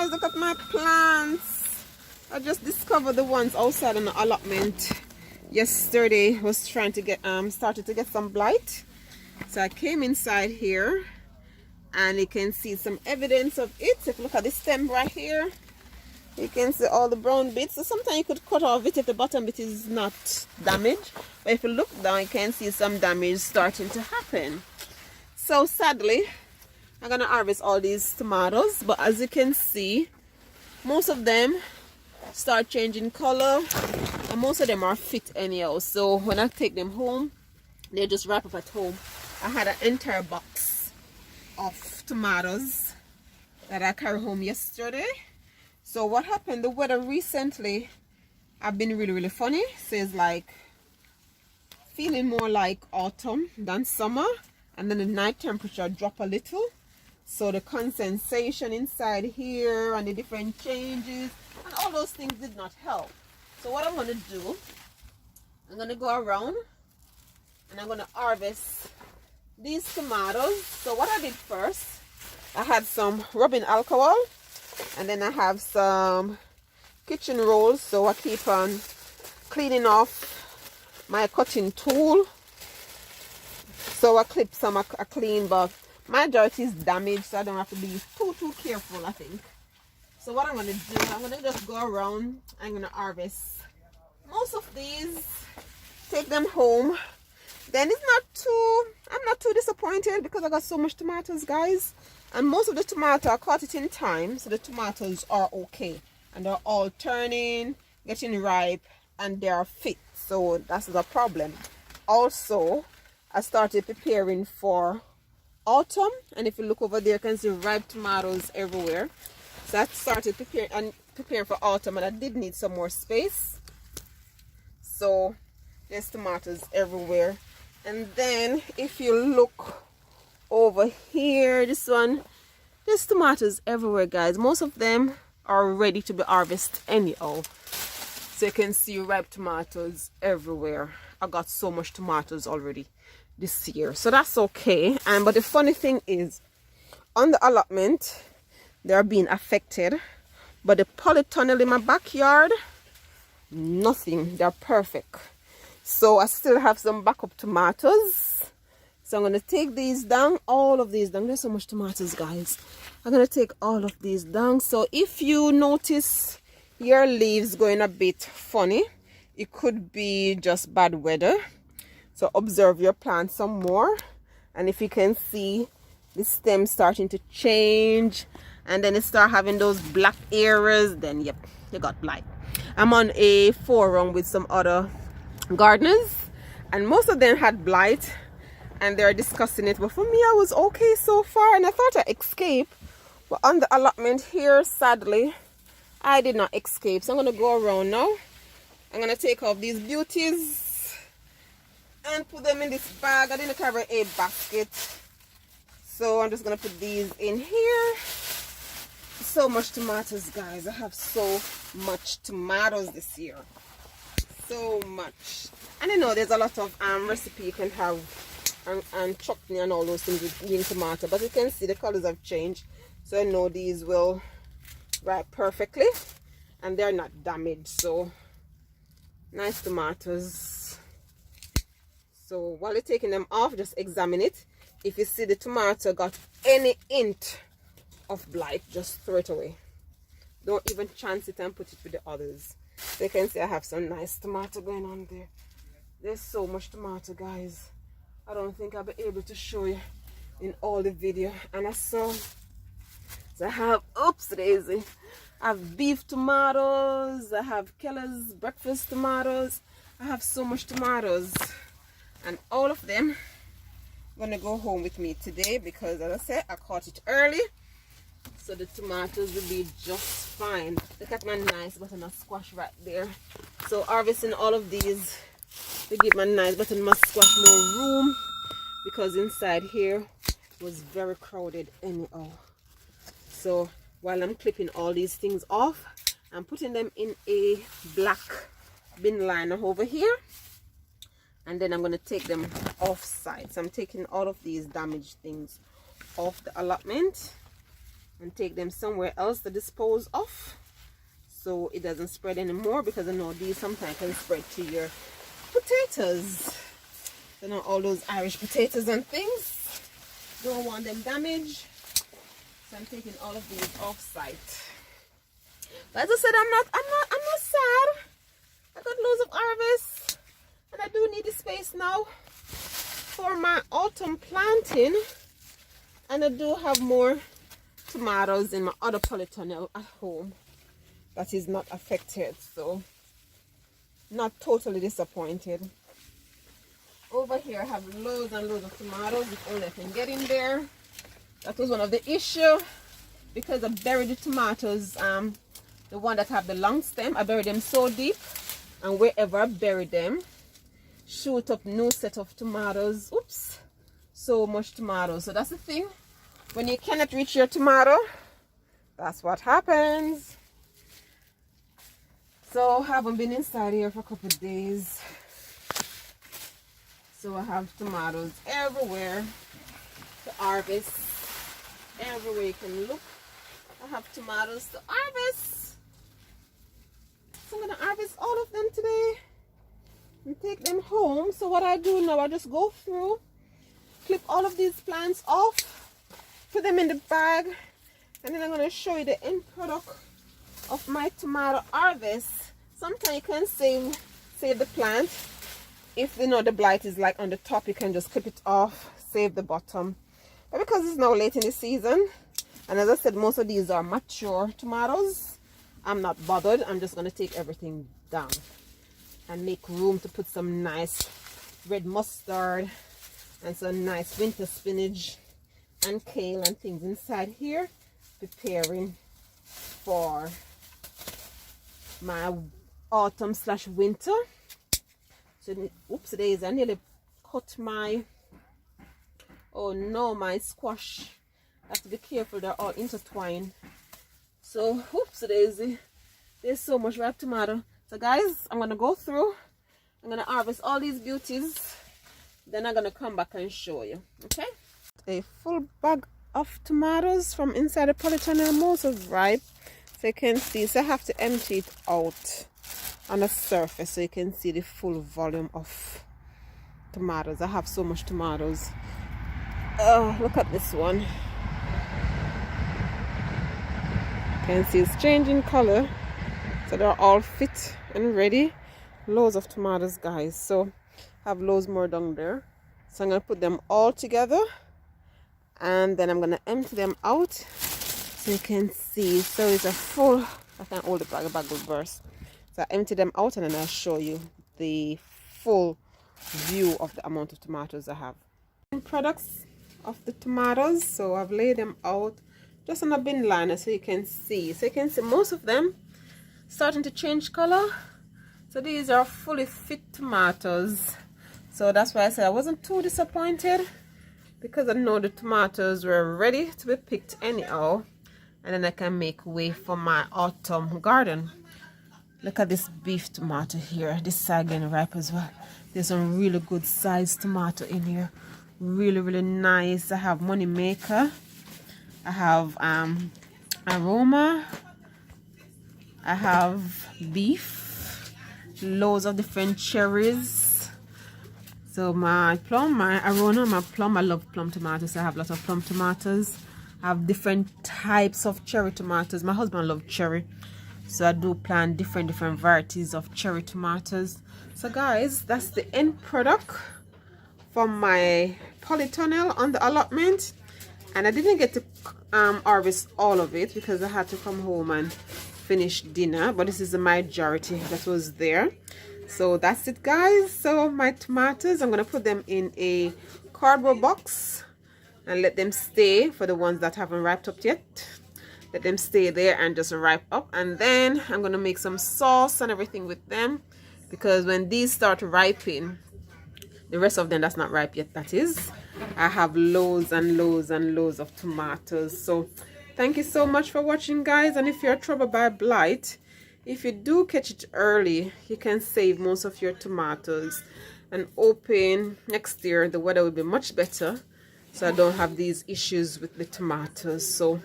guys, look at my plants. I just discovered the ones outside on the allotment yesterday. Was trying to get started to get some blight. So I came inside here and you can see some evidence of it. If you look at the stem right here, you can see all the brown bits. So sometimes you could cut off it if the bottom bit is not damaged, but if you look down you can see some damage starting to happen. So sadly I'm gonna harvest all these tomatoes, but as you can see, most of them start changing color and most of them are fit anyhow. So when I take them home, they just wrap up at home. I had an entire box of tomatoes that I carried home yesterday. So what happened, the weather recently have been really funny. So it's like feeling more like autumn than summer, and then the night temperature drop a little. So the condensation inside here and the different changes and all those things did not help. So what I'm going to do, I'm going to go around and I'm going to harvest these tomatoes. So what I did first, I had some rubbing alcohol and then I have some kitchen rolls. So I keep on cleaning off my cutting tool. So I clip some, I clean, but majority is damaged, so I don't have to be too careful, I think. So what I'm going to do, I'm going to just go around. I'm going to harvest most of these, take them home. Then I'm not too disappointed because I got so much tomatoes, guys. And most of the tomato I caught it in time, so the tomatoes are okay. And they're all turning, getting ripe, and they are fit. So that's the problem. Also, I started preparing for autumn, and if you look over there you can see ripe tomatoes everywhere. So I started preparing for autumn, and I did need some more space. So there's tomatoes everywhere. And then if you look over here, this one, there's tomatoes everywhere, guys. Most of them are ready to be harvested anyhow. So you can see ripe tomatoes everywhere. I got so much tomatoes already this year, so that's okay. But the funny thing is, on the allotment they're being affected, but the polytunnel in my backyard, nothing. They're perfect. So I still have some backup tomatoes, so I'm going to take these down, all of these down. There's so much tomatoes, guys. I'm going to take all of these down. So if you notice your leaves going a bit funny, it could be just bad weather. So observe your plant some more, and if you can see the stem starting to change and then it start having those black areas, then yep, you got blight. I'm on a forum with some other gardeners and most of them had blight and they're discussing it, but for me I was okay so far and I thought I escaped. But on the allotment here, sadly I did not escape. So I'm going to go around now. I'm going to take off these beauties and put them in this bag. I didn't carry a basket, so I'm just gonna put these in here. So much tomatoes, guys. I have so much tomatoes this year, so much. And I know there's a lot of recipe you can have and chutney and all those things with green tomato, but you can see the colors have changed, so I know these will ripe perfectly and they're not damaged. So nice tomatoes. So while you're taking them off, just examine it. If you see the tomato got any hint of blight, just throw it away. Don't even chance it and put it with the others. So you can see I have some nice tomato going on there. There's so much tomato, guys. I don't think I'll be able to show you in all the video. And I saw, so I have, oops daisy, I have beef tomatoes, I have Keller's breakfast tomatoes. I have so much tomatoes. And all of them gonna go home with me today because, as I said, I caught it early, so the tomatoes will be just fine. Look at my nice butternut squash right there. So harvesting all of these to give my nice butternut squash more room, because inside here was very crowded anyhow. So while I'm clipping all these things off, I'm putting them in a black bin liner over here. And then I'm going to take them off side. So I'm taking all of these damaged things off the allotment. and take them somewhere else to dispose of, so it doesn't spread anymore, because I know these sometimes can spread to your potatoes. You know, all those Irish potatoes and things, don't want them damaged. So I'm taking all of these off site. But as I said, I'm not sad. I got loads of harvest, and I do need the space now for my autumn planting. And I do have more tomatoes in my other polytunnel at home that is not affected, so not totally disappointed. Over here I have loads and loads of tomatoes, if only I can get in there. That was one of the issues, because I buried the tomatoes, the one that have the long stem, I buried them so deep, and wherever I buried them, shoot up new set of tomatoes. Oops, so much tomatoes. So that's the thing, when you cannot reach your tomato, that's what happens. So I haven't been inside here for a couple of days, so I have tomatoes everywhere to harvest. Everywhere you can look, I have tomatoes to harvest. So I'm going to harvest all of them today and take them home. So what I do now, I just go through, clip all of these plants off, put them in the bag, and then I'm going to show you the end product of my tomato harvest. Sometimes you can save the plant. If you know the blight is like on the top, you can just clip it off, save the bottom. But because it's now late in the season, and as I said, most of these are mature tomatoes, I'm not bothered. I'm just going to take everything down and make room to put some nice red mustard and some nice winter spinach and kale and things inside here, preparing for my autumn / winter. So oops, days I nearly cut my, oh no, my squash. I have to be careful, they're all intertwined. So oops daisy, there's so much ripe tomato. So guys, I'm gonna go through, I'm gonna harvest all these beauties, then I'm gonna come back and show you. Okay, a full bag of tomatoes from inside the polytunnel, most of ripe, so you can see. So I have to empty it out on the surface so you can see the full volume of tomatoes. I have so much tomatoes. Oh, look at this one. You can see it's changing color, so they're all fit and ready. Loads of tomatoes, guys. So I have loads more down there, so I'm gonna put them all together, and then I'm gonna empty them out so you can see. So it's a full, I can't hold it back, the bag will burst. So I empty them out, and then I'll show you the full view of the amount of tomatoes I have. Products of the tomatoes, so I've laid them out just on a bin liner so you can see. So you can see most of them starting to change color. So these are fully fit tomatoes. So that's why I said I wasn't too disappointed, because I know the tomatoes were ready to be picked anyhow, and then I can make way for my autumn garden. Look at this beef tomato here. This side getting ripe as well. There's some really good sized tomato in here. Really nice. I have Money Maker. I have Aroma. I have beef. Loads of different cherries. So my plum, my Aroma, my plum. I love plum tomatoes. I have lots of plum tomatoes. I have different types of cherry tomatoes. My husband loves cherry, so I do plant different varieties of cherry tomatoes. So guys, that's the end product from my polytunnel on the allotment. And I didn't get to harvest all of it because I had to come home and finish dinner, but this is the majority that was there. So that's it, guys. So my tomatoes, I'm gonna put them in a cardboard box and let them stay for the ones that haven't ripened up yet. Let them stay there and just ripe up, and then I'm gonna make some sauce and everything with them, because when these start ripening, the rest of them that's not ripe yet, that is, I have loads and loads and loads of tomatoes. So thank you so much for watching, guys. And if you're troubled by blight, if you do catch it early, you can save most of your tomatoes and open next year. The weather will be much better, so I don't have these issues with the tomatoes. So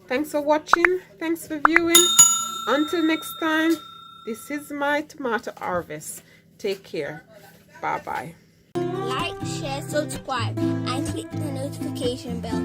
Thanks for watching. Thanks for viewing. Until next time, this is my tomato harvest. Take care. Bye bye. Like, share, subscribe, and click the notification bell.